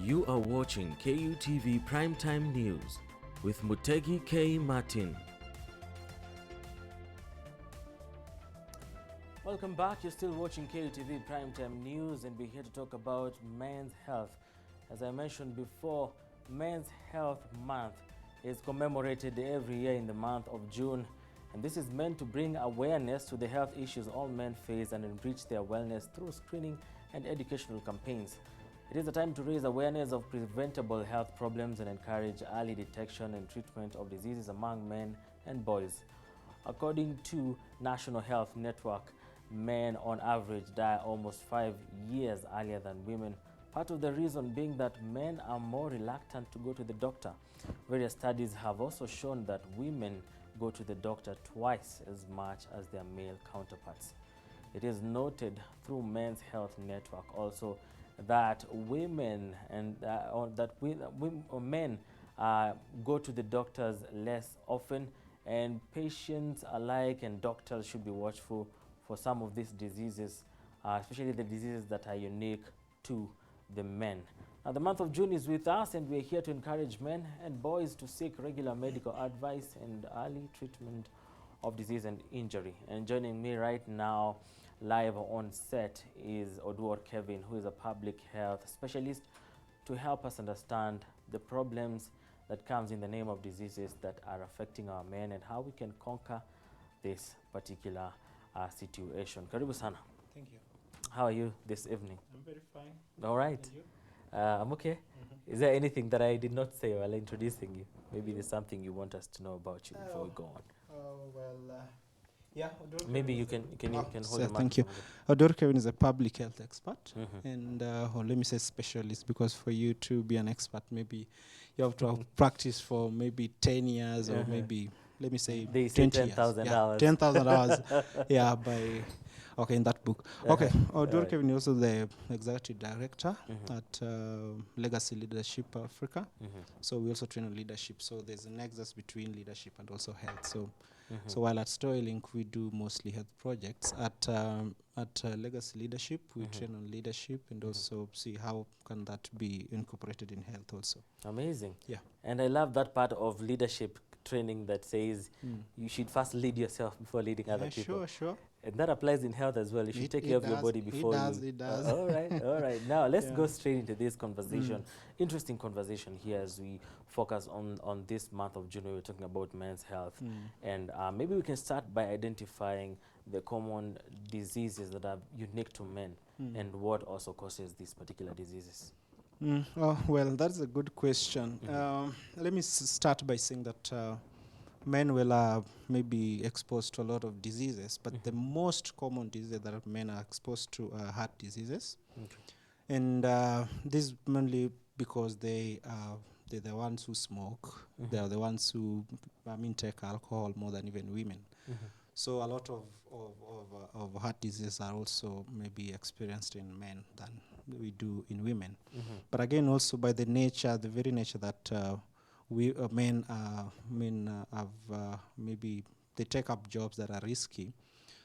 You are watching KUTV Primetime News with Mutegi K. Martin. Welcome back. You're still watching KUTV Primetime News, and we're here to talk about men's health. As I mentioned before, Men's Health Month is commemorated every year in the month of June, and this is meant to bring awareness to the health issues all men face and enrich their wellness through screening and educational campaigns. It is a time to raise awareness of preventable health problems and encourage early detection and treatment of diseases among men and boys. According to National Health Network, men on average die almost 5 years earlier than women. Part of the reason being that men are more reluctant to go to the doctor. Various studies have also shown that women go to the doctor twice as much as their male counterparts. It is noted through Men's Health Network also that women and men go to the doctors less often, and patients alike and doctors should be watchful for some of these diseases, especially the diseases that are unique to the men. Now, the month of June is with us, and we're here to encourage men and boys to seek regular medical advice and early treatment of disease and injury. And joining me right now live on set is Audrey Kevin, who is a public health specialist, to help us understand the problems that comes in the name of diseases that are affecting our men and how we can conquer this particular situation. Karibu sana. Thank you. How are you this evening? I'm very fine. All right. And you? I'm okay. Is there anything that I did not say while introducing you? Maybe there's something you want us to know about you before we go on. Yeah. Maybe you can hold the mic. Thank you. Audrey Kevin is a public health expert, and or let me say specialist, because for you to be an expert, maybe you have to have practice for maybe 10 years or maybe, let me say, They say 20 10,000 years. hours. 10,000 hours. Yeah, in that book. Okay, Audrey Right. Kevin is also the executive director at Legacy Leadership Africa. So we also train on leadership. So there's a nexus between leadership and also health. So while at Storylink we do mostly health projects, at Legacy Leadership we train on leadership and also see how can that be incorporated in health also. Amazing. Yeah. And I love that part of leadership training that says you should first lead yourself before leading other people. Sure. And that applies in health as well. You should take care of your body before It does. All right. Now let's go straight into this conversation. Interesting conversation here as we focus on this month of June. We're talking about men's health, and maybe we can start by identifying the common diseases that are unique to men and what also causes these particular diseases. Well, that's a good question. Let me start by saying that men will maybe exposed to a lot of diseases, but the most common diseases that men are exposed to are heart diseases. And this is mainly because they're the ones who smoke. They are the ones who take alcohol more than even women. So a lot of heart diseases are also maybe experienced in men than we do in women. But again, also by the very nature that men have maybe they take up jobs that are risky,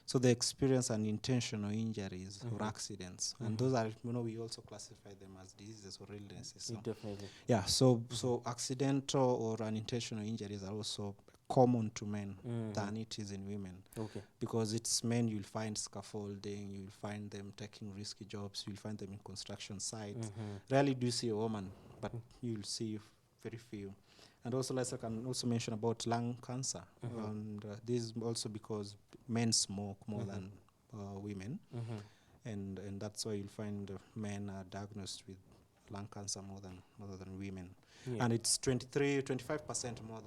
so they experience unintentional injuries or accidents, and those are, we also classify them as diseases or illnesses. So Definitely. yeah, so accidental or unintentional injuries are also common to men than it is in women. Okay. Because it's men, you'll find scaffolding, you'll find them taking risky jobs, you'll find them in construction sites. Rarely do you see a woman, but you'll see very few. And also, I can also mention about lung cancer. And this is also because men smoke more than women. And that's why you'll find men are diagnosed with lung cancer more than women. Yeah. And it's 25% more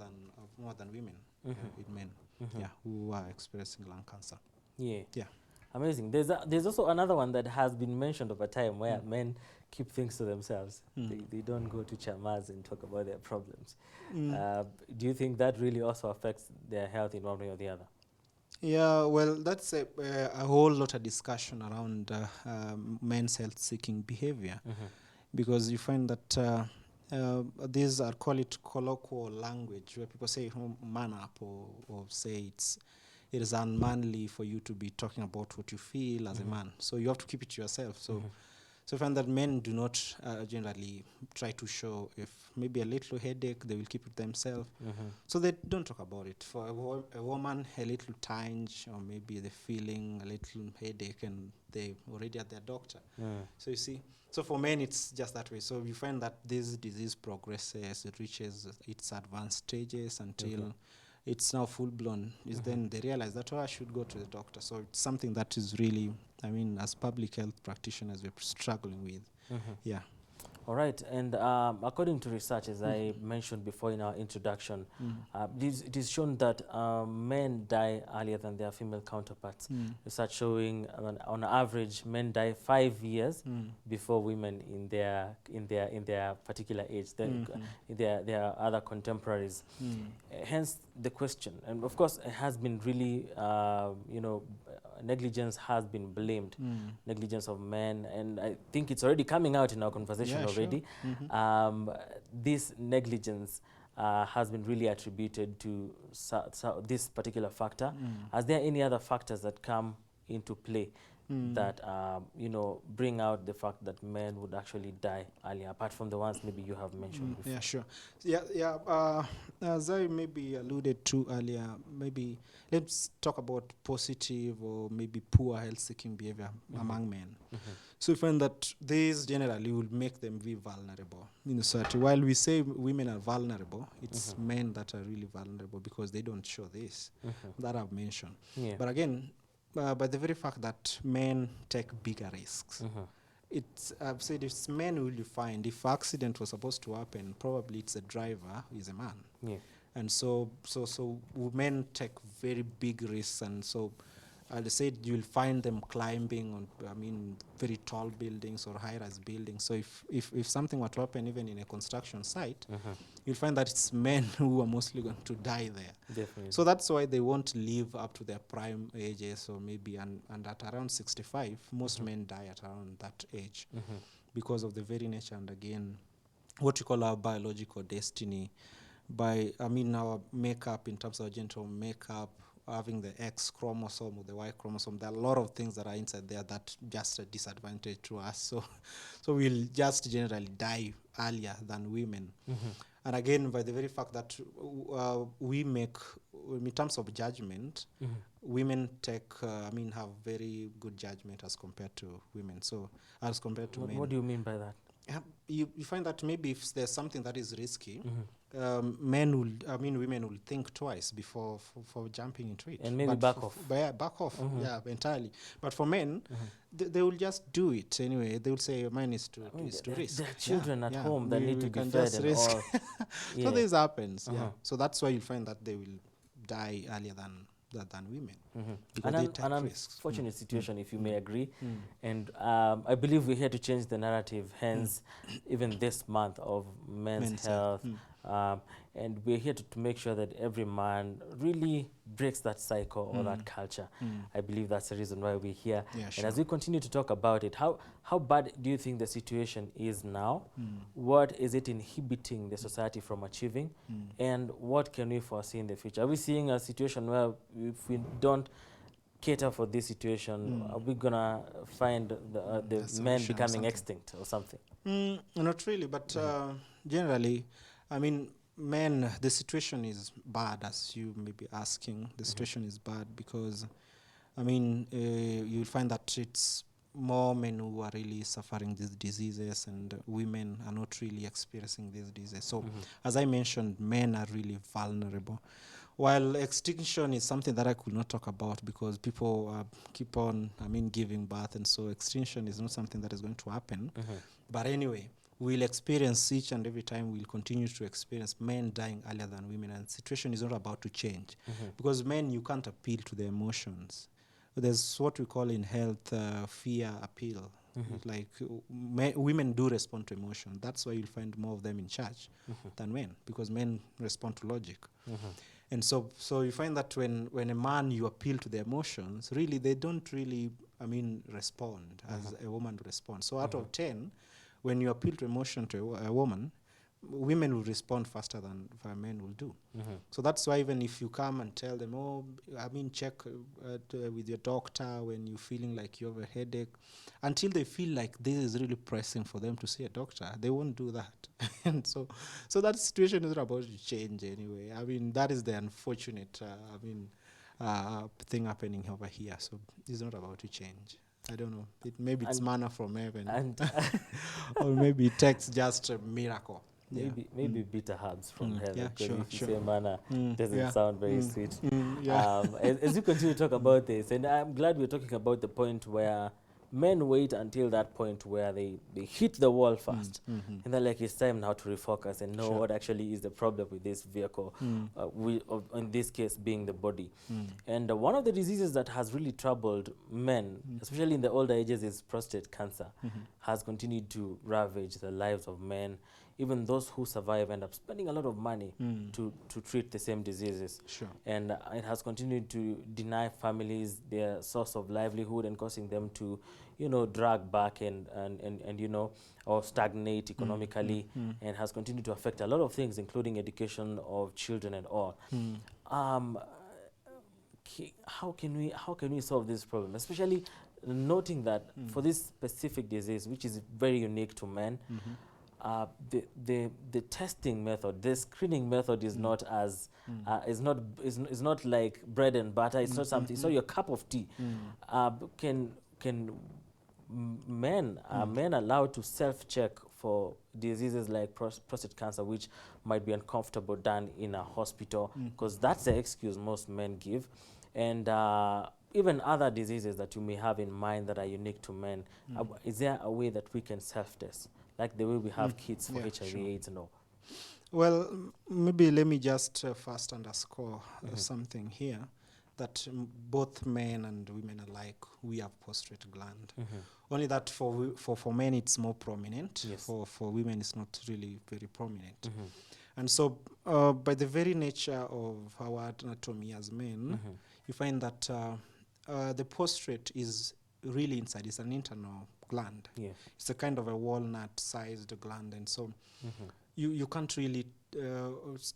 than women with men who are experiencing lung cancer. Yeah. Yeah. Amazing. There's also another one that has been mentioned over time where men keep things to themselves. They don't go to chamas and talk about their problems. Do you think that really also affects their health in one way or the other? Yeah, well, that's a whole lot of discussion around men's health-seeking behavior, because you find that these are call it colloquial language, where people say man up or say it is unmanly for you to be talking about what you feel as a man. So you have to keep it to yourself. So So I find that men do not generally try to show. If maybe a little headache, they will keep it themselves. So they don't talk about it. For a woman, a little tinge or maybe the feeling a little headache, and they already at their doctor. So you see, so for men it's just that way. So you find that this disease progresses, it reaches its advanced stages until it's now full blown. Is then they realize that, oh, I should go to the doctor. So it's something that is really, I mean, as public health practitioners, we're struggling with. Yeah. All right, and according to research, as I mentioned before in our introduction, it is shown that men die earlier than their female counterparts. Research showing on average, men die 5 years before women in their particular age, their other contemporaries. Hence the question, and of course, it has been really, negligence has been blamed, negligence of men, and I think it's already coming out in our conversation already. Sure. This negligence has been really attributed to this particular factor. Are there any other factors that come into play that bring out the fact that men would actually die earlier, apart from the ones maybe you have mentioned before? Yeah, sure. As I maybe alluded to earlier, maybe let's talk about positive or maybe poor health-seeking behavior among men. So we find that these generally will make them be vulnerable in society. While we say women are vulnerable, it's men that are really vulnerable because they don't show this that I've mentioned. But again, by the very fact that men take bigger risks, I've said it's men who you find. If accident was supposed to happen, probably it's a driver who is a man. And so men take very big risks, and so they said you'll find them climbing on, very tall buildings or high-rise buildings. So if something were to happen even in a construction site, you'll find that it's men who are mostly going to die there. Definitely. So that's why they won't live up to their prime ages, or maybe and at around 65, most men die at around that age because of the very nature, and again, what we call our biological destiny. Our makeup in terms of genital makeup, having the X chromosome or the Y chromosome, there are a lot of things that are inside there that just a disadvantage to us. So we'll just generally die earlier than women. And again, by the very fact that we make, in terms of judgment, women have very good judgment as compared to women. So as compared to men. What do you mean by that? You find that maybe if there's something that is risky, women will think twice before for jumping into it. And maybe back off. Back off, entirely. But for men, they will just do it anyway. They will say, mine is to risk. There are children at home that need to be fed and all. So this happens, So that's why you find that they will die earlier than women. Because they take an risks. unfortunate situation, if you may agree. And I believe we're here to change the narrative, hence even this month of men's health. And we're here to make sure that every man really breaks that cycle or that culture. I believe that's the reason why we're here. And as we continue to talk about it, how bad do you think the situation is now? What is it inhibiting the society from achieving? And what can we foresee in the future? Are we seeing a situation where if we don't cater for this situation, are we going to find the men becoming extinct or something? Not really, but generally, men, the situation is bad, as you may be asking. The situation is bad because, you'll find that it's more men who are really suffering these diseases, and women are not really experiencing these diseases. So, as I mentioned, men are really vulnerable. While extinction is something that I could not talk about because people keep on, giving birth, and so extinction is not something that is going to happen. But anyway, we'll experience each and every time, we'll continue to experience men dying earlier than women, and the situation is not about to change. Because men, you can't appeal to their emotions. There's what we call in health fear appeal. Like women do respond to emotion. That's why you'll find more of them in church than men, because men respond to logic. And so you find that when a man, you appeal to their emotions, really they don't really, respond as a woman responds. So out of 10, when you appeal to emotion to a woman, women will respond faster than men will do. So that's why even if you come and tell them, oh, I mean, check with your doctor when you're feeling like you have a headache, until they feel like this is really pressing for them to see a doctor, they won't do that. And so that situation is not about to change anyway. I mean, that is the unfortunate, thing happening over here. So it's not about to change. I don't know. Maybe it's manna from heaven, And or maybe it takes just a miracle. maybe bitter herbs from heaven, Yeah, because sure, if you sure. say manna, doesn't Yeah. sound very sweet. Yeah. As you continue to talk about this, and I'm glad we're talking about the point where men wait until that point where they hit the wall first, and they're like, it's time now to refocus and know Sure. what actually is the problem with this vehicle, in this case being the body. And one of the diseases that has really troubled men, especially in the older ages, is prostate cancer. Has continued to ravage the lives of men. Even those who survive end up spending a lot of money to treat the same diseases. Sure. And it has continued to deny families their source of livelihood and causing them to, drag back and or stagnate economically, and has continued to affect a lot of things, including education of children and all. How can we solve this problem, especially noting that for this specific disease, which is very unique to men, the testing method, the screening method is not as is not like bread and butter. It's not something. It's not your cup of tea. Can men are men allowed to self-check for diseases like prostate cancer, which might be uncomfortable done in a hospital, because that's the excuse most men give, and even other diseases that you may have in mind that are unique to men. Is there a way that we can self-test, like the way we have kits for HIV/AIDS and all? Well, maybe let me just first underscore something here, that both men and women alike, we have prostate gland. Only that for men it's more prominent. Yes. For women it's not really very prominent. And so by the very nature of our anatomy as men, you find that the prostate is really inside. It's an internal gland. Yeah. It's a kind of a walnut-sized gland, and so you can't really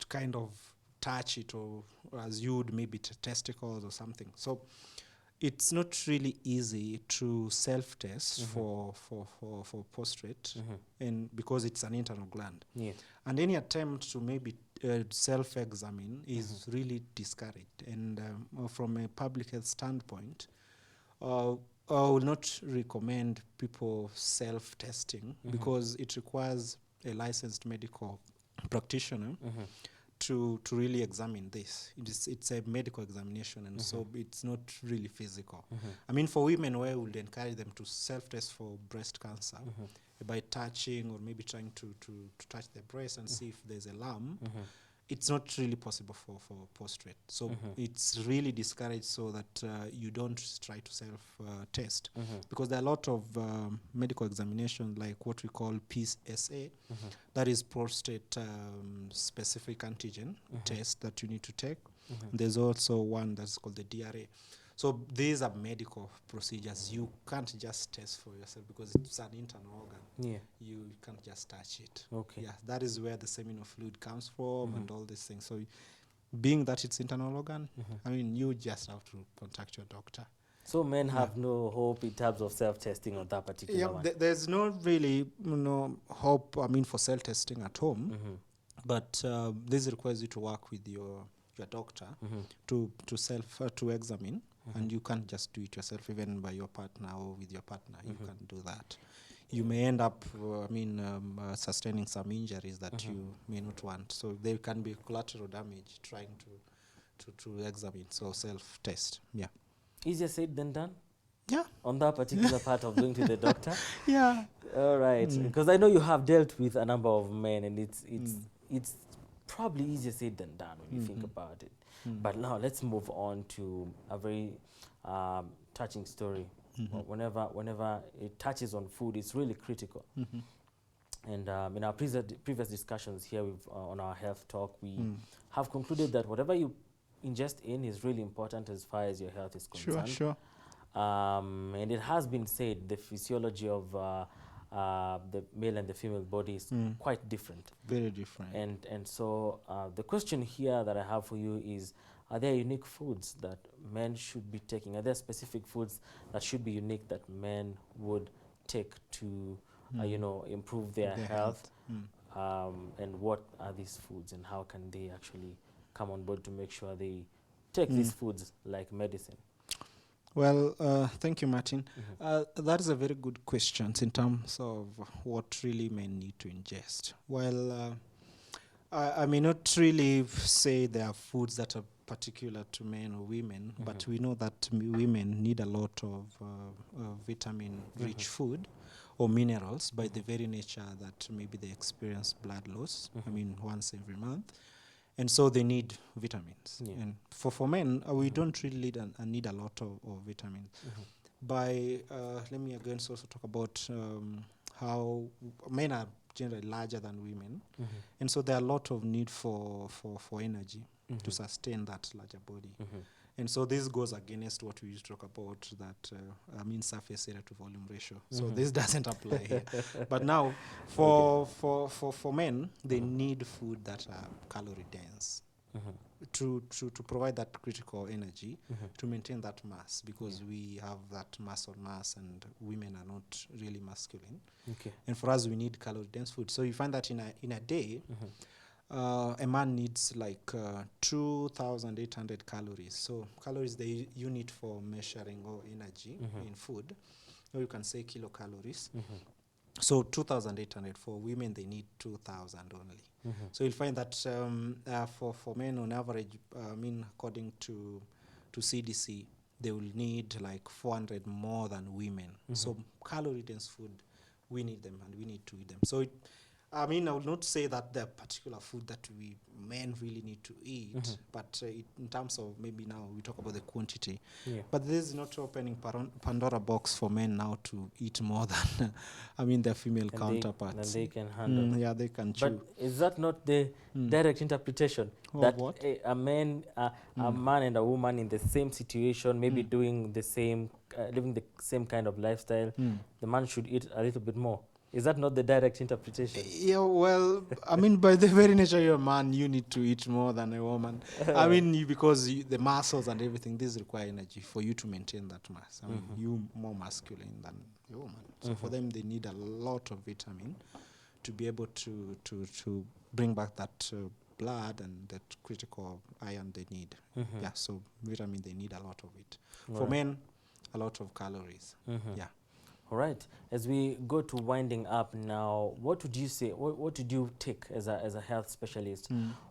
kind of touch it, or as you would maybe testicles or something. So it's not really easy to self-test for prostate, and because it's an internal gland. Yeah. And any attempt to maybe self-examine is really discouraged. And from a public health standpoint, I will not recommend people self-testing because it requires a licensed medical practitioner to really examine this. It's a medical examination, and so it's not really physical. I mean, for women, I would encourage them to self-test for breast cancer by touching or maybe trying to touch their breast and see if there's a lump. It's not really possible for prostate. So it's really discouraged, so that you don't try to self-test. Because there are a lot of medical examinations, like what we call PSA, that is prostate specific antigen test that you need to take. There's also one that's called the DRA. So these are medical procedures. You can't just test for yourself because it's an internal organ. Yeah. You can't just touch it. Okay. Yeah, that is where the seminal fluid comes from and all these things. So being that it's internal organ, I mean, you just have to contact your doctor. So men have no hope in terms of self-testing on that particular one? There's no really hope, I mean, for self-testing at home. But this requires you to work with your doctor to examine. And you can't just do it yourself, even by your partner or with your partner. You can't do that. You may end up, sustaining some injuries that you may not want. So there can be collateral damage trying to examine. So self-test. Yeah. Easier said than done? Yeah. On that particular part of going to the doctor? Yeah. All right. Because I know you have dealt with a number of men, and it's probably easier said than done when you think about it. But now let's move on to a very touching story. Whenever it touches on food, it's really critical. And in our previous discussions here on our health talk, we have concluded that whatever you ingest in is really important as far as your health is concerned. Sure. And it has been said the physiology of the male and the female body is quite different. Very different. And so the question here that I have for you is, are there unique foods that men should be taking? Are there specific foods that should be unique that men would take to, you know, improve their health? And what are these foods, and how can they actually come on board to make sure they take these foods like medicine? Well, thank you, Martin. That is a very good question in terms of what really men need to ingest. Well, I may not really say there are foods that are particular to men or women, but we know that women need a lot of vitamin-rich food or minerals by the very nature that maybe they experience blood loss, I mean, once every month. And so they need vitamins. Yeah. And for men, we don't really need a lot of vitamins. By, let me again also talk about how men are generally larger than women. And so there are a lot of need for energy to sustain that larger body. And so this goes against what we used to talk about, that mean surface area to volume ratio. So this doesn't apply here. But now, for men, they need food that are calorie dense to provide that critical energy to maintain that mass, because we have that muscle mass and women are not really masculine. And for us, we need calorie dense food. So you find that in a day, a man needs like 2,800 calories. So calories, the unit for measuring or energy in food, or you can say kilocalories. So 2,800. For women, they need 2,000 only. So you'll find that for men, on average, according to CDC, they will need like 400 more than women. So calorie dense food, we need them and we need to eat them. So I would not say that the particular food that we men really need to eat, but in terms of maybe now we talk about the quantity. But this is not opening Pandora box for men now to eat more than, their female counterparts. They can handle. Yeah, they can chew. But is that not the direct interpretation that what? A man and a woman in the same situation, maybe doing the same, living the same kind of lifestyle, the man should eat a little bit more? Is that not the direct interpretation? Yeah, well, by the very nature you're a man, you need to eat more than a woman. Because the muscles and everything, these require energy for you to maintain that mass. You more masculine than a woman. So for them, they need a lot of vitamin to be able to bring back that blood and that critical iron they need. Yeah, so vitamin, they need a lot of it. For men, a lot of calories. Yeah. All right. As we go to winding up now, what would you say? What did you take as a health specialist?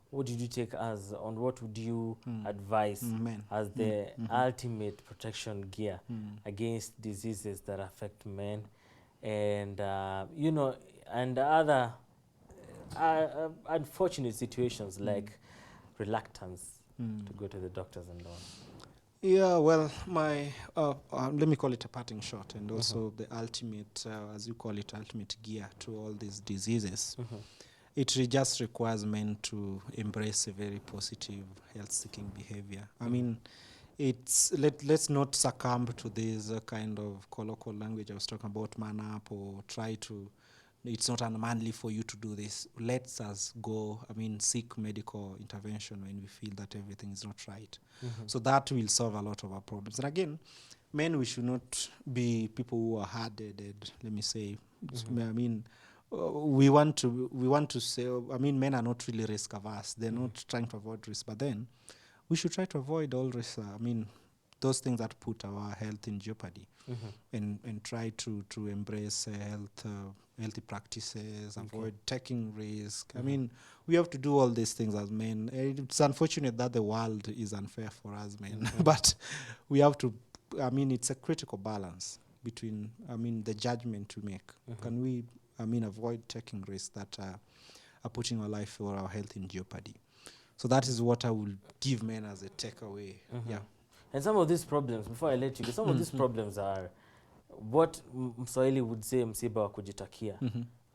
What did you take what would you advise as the ultimate protection gear against diseases that affect men, and and other unfortunate situations like reluctance to go to the doctors and all? Yeah, well, my let me call it a parting shot, and also the ultimate, as you call it, ultimate gear to all these diseases. It just requires men to embrace a very positive health-seeking behavior. Let's not succumb to this kind of colloquial language I was talking about, man up, or try to. It's not unmanly for you to do this. Let us go, seek medical intervention when we feel that everything is not right. So that will solve a lot of our problems. And again, men, we should not be people who are hard-headed, let me say. We want to say, men are not really risk-averse. They're not trying to avoid risk. But then we should try to avoid all risk. Those things that put our health in jeopardy, and try to embrace healthy practices, avoid taking risk. We have to do all these things as men. It's unfortunate that the world is unfair for us men, but we have to, it's a critical balance between, the judgment to make. Can we, avoid taking risks that are putting our life or our health in jeopardy? So that is what I will give men as a takeaway. Yeah. And some of these problems, before I let you go, some of these problems are what Mswahili would say msiba wa kujitakia.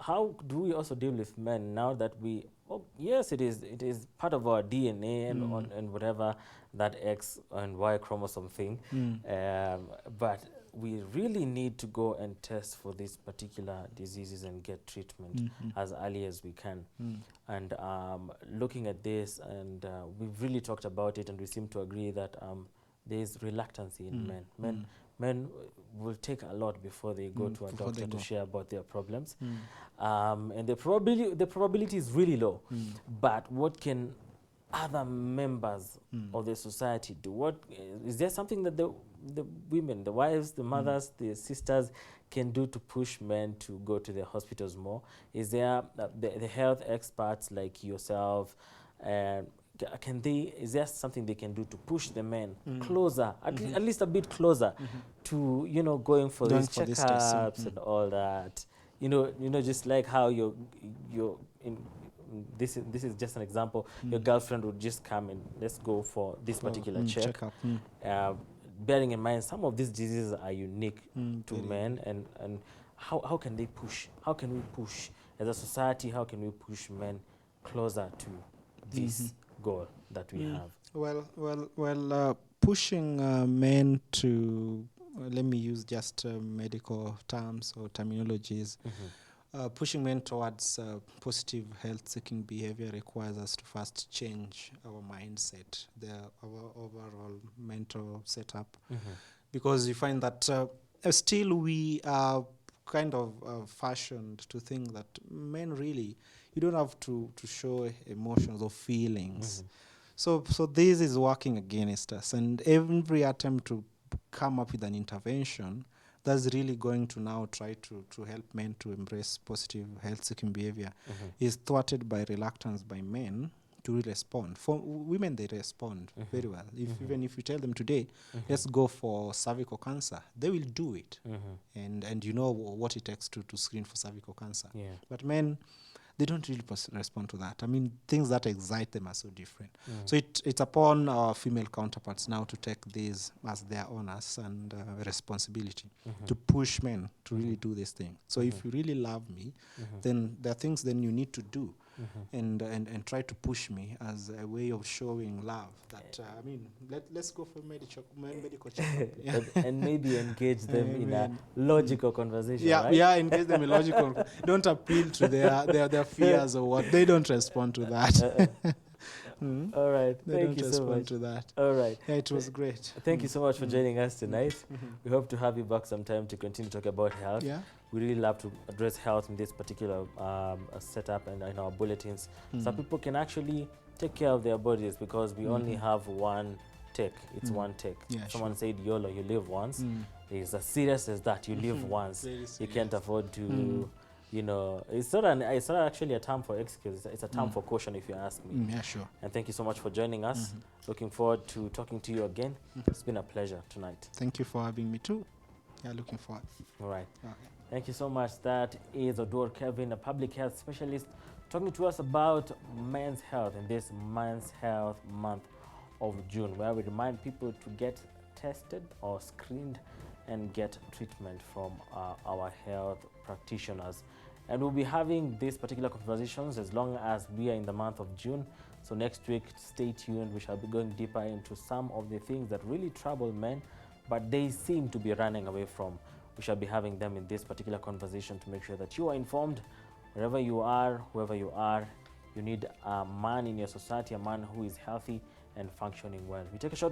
How do we also deal with men now that we Oh, yes, it is. It is part of our DNA and whatever that X and Y chromosome thing. But we really need to go and test for these particular diseases and get treatment as early as we can. And looking at this, and we've really talked about it, and we seem to agree that there's reluctancy in men. Men will take a lot before they go to a doctor to share about their problems. And the probability is really low. But what can other members of the society do? What is there something that the women, the wives, the mothers, the sisters can do to push men to go to the hospitals more? Is there the health experts like yourself, and is there something they can do to push the men closer, at least a bit closer to, you know, going for these checkups and all that? You know, just like how you're in. This is just an example. Your girlfriend would just come and let's go for this particular checkup. Bearing in mind some of these diseases are unique to men, and how can they push? How can we push as a society? How can we push men closer to this goal that we have? Well, pushing men to, let me use just medical terms or terminologies. Pushing men towards positive health-seeking behavior requires us to first change our mindset, our overall mental setup, because you find that still we are kind of fashioned to think that men really, you don't have to show emotions or feelings. So this is working against us, and every attempt to come up with an intervention that's really going to now try to help men to embrace positive health-seeking behavior is thwarted by reluctance by men to respond. For women, they respond very well. Even if you tell them today, let's go for cervical cancer, they will do it. And you know what it takes to screen for cervical cancer. But men, they don't really respond to that. I mean, things that excite them are so different. So it's upon our female counterparts now to take these as their honors and responsibility to push men to really do this thing. So if you really love me, then there are things then you need to do and try to push me as a way of showing love. That I mean, let's go for medical checkup. And maybe engage them in a logical conversation. Engage them in logical. Don't appeal to their fears or what. They don't respond to that. All right. Thank you so much. To that. All right. Yeah, it was great. Thank you so much for joining us tonight. We hope to have you back sometime to continue to talk about health. We really love to address health in this particular setup and in our bulletins, so people can actually take care of their bodies, because we only have one take. It's one take. Someone said YOLO, you live once. It's as serious as that. You live once. You can't afford to, you know, it's not actually a term for excuse. It's a term for caution, if you ask me. And thank you so much for joining us. Looking forward to talking to you again. It's been a pleasure tonight. Thank you for having me too. Looking forward. All right. Thank you so much. That is Audrey Kevin, a public health specialist, talking to us about men's health in this Men's Health Month of June, where we remind people to get tested or screened and get treatment from our health practitioners. And we'll be having these particular conversations as long as we are in the month of June. So next week, stay tuned. We shall be going deeper into some of the things that really trouble men, but they seem to be running away from. We shall be having them in this particular conversation to make sure that you are informed. Wherever you are, whoever you are, you need a man in your society, a man who is healthy and functioning well. We take a short